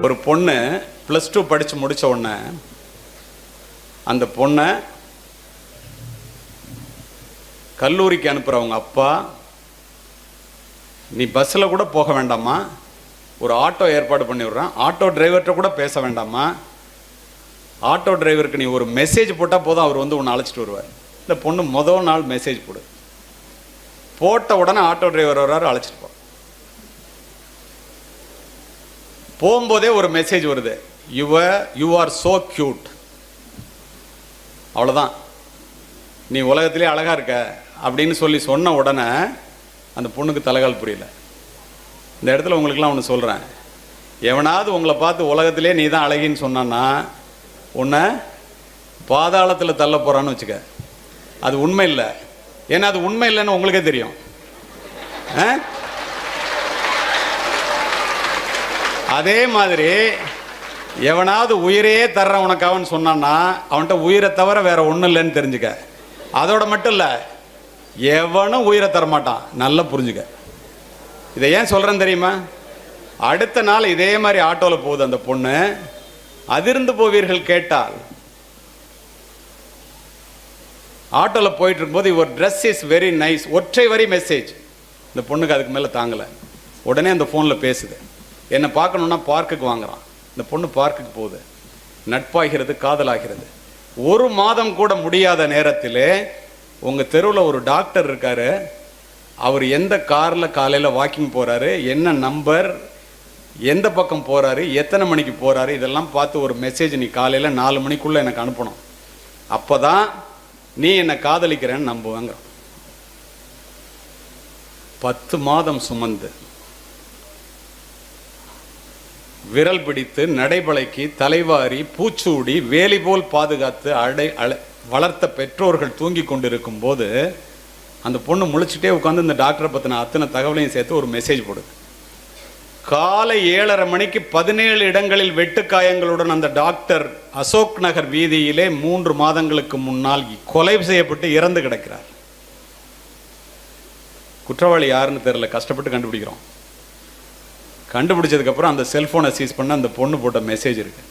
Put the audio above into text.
ஒரு பொண்ணு +2 படித்து முடித்த உடனே அந்த பொண்ணை கல்லூரிக்கு அனுப்புகிறவங்க அப்பா, நீ பஸ்ஸில் கூட போக வேண்டாமா, ஒரு ஆட்டோ ஏற்பாடு பண்ணி விட்றான், ஆட்டோ டிரைவர்கிட்ட கூட பேச வேண்டாமா, ஆட்டோ டிரைவருக்கு நீ ஒரு மெசேஜ் போட்டால் போதும், அவர் வந்து உன்னை அழைச்சிட்டு வருவார். இந்த பொண்ணு முதல் நாள் மெசேஜ் போட்ட உடனே ஆட்டோ டிரைவர் வர்றாரு, அழைச்சிட்டு போ. போகும்போதே ஒரு மெசேஜ் வருது, யூ ஆர் சோ கியூட். அவ்வளோதான், நீ உலகத்திலே அழகாக இருக்க அப்படின்னு சொல்லி சொன்ன உடனே அந்த பொண்ணுக்கு தலைகால் புரியல. இந்த இடத்துல உங்களுக்கெல்லாம் ஒன்று சொல்கிறேன், எவனாவது உங்களை பார்த்து உலகத்திலே நீ தான் அழகின்னு சொன்னான்னா உன்னை பாதாளத்தில் தள்ள போகிறான்னு வச்சுக்க. அது உண்மை இல்லை, ஏன்னா அது உண்மை இல்லைன்னு உங்களுக்கே தெரியும். அதே மாதிரி எவனாவது உயிரே தர்றேன் உனக்காவன்னு சொன்னான்னா அவன்கிட்ட உயிரை தவிர வேற ஒன்றும் இல்லைன்னு தெரிஞ்சுக்க. அதோட மட்டும் இல்லை, எவனும் உயிரை தரமாட்டான், நல்லா புரிஞ்சுக்க. இதை ஏன் சொல்கிறேன்னு தெரியுமா? அடுத்த நாள் இதே மாதிரி ஆட்டோவில் போகுது அந்த பொண்ணு. அதிர்ந்து போவீர்கள் கேட்டால், ஆட்டோவில் போயிட்டு இருக்கும்போது your dress is very nice, ஒற்றை வரி மெசேஜ். இந்த பொண்ணுக்கு அதுக்கு மேலே தாங்கலை. உடனே அந்த ஃபோனில் பேசுது, என்னை பார்க்கணுன்னா பார்க்குக்கு வாங்குறான். இந்த பொண்ணு பார்க்குக்கு போகுது, நட்பாகிறது, காதலாகிறது. 1 மாதம் கூட முடியாத நேரத்தில் உங்கள் தெருவில் ஒரு டாக்டர் இருக்கார், அவர் எந்த காரில் காலையில் வாக்கிங் போகிறாரு, என்ன நம்பர், எந்த பக்கம் போகிறாரு, எத்தனை மணிக்கு போகிறாரு, இதெல்லாம் பார்த்து ஒரு மெசேஜ் நீ காலையில் 4 மணிக்குள்ளே எனக்கு அனுப்பணும். அப்போ தான் நீ என்னை காதலிக்கிறேன்னு நம்புவேங்க. 10 மாதம் சுமந்து விரல் பிடித்து நடைபளைக்கு தலைவாரி பூச்சூடி வேலி போல் பாதுகாத்து வளர்த்த பெற்றோர்கள் தூங்கி கொண்டிருக்கும் போது அந்த பொண்ணு முழிச்சுட்டே உட்காந்து இந்த டாக்டரை பற்றின அத்தனை தகவலையும் சேர்த்து ஒரு மெசேஜ் போடுது. காலை 7:30 மணிக்கு 17 இடங்களில் வெட்டுக்காயங்களுடன் அந்த டாக்டர் அசோக் நகர் வீதியிலே 3 மாதங்களுக்கு முன்னால் கொலை செய்யப்பட்டு இறந்து கிடக்கிறார். குற்றவாளி யாருன்னு தெரியல, கஷ்டப்பட்டு கண்டுபிடிக்கிறோம். கண்டுபிடிச்சதுக்கப்புறம் அந்த செல்ஃபோனை சீஸ் பண்ண அந்த பொண்ணு போட்ட மெசேஜ் இருக்கு.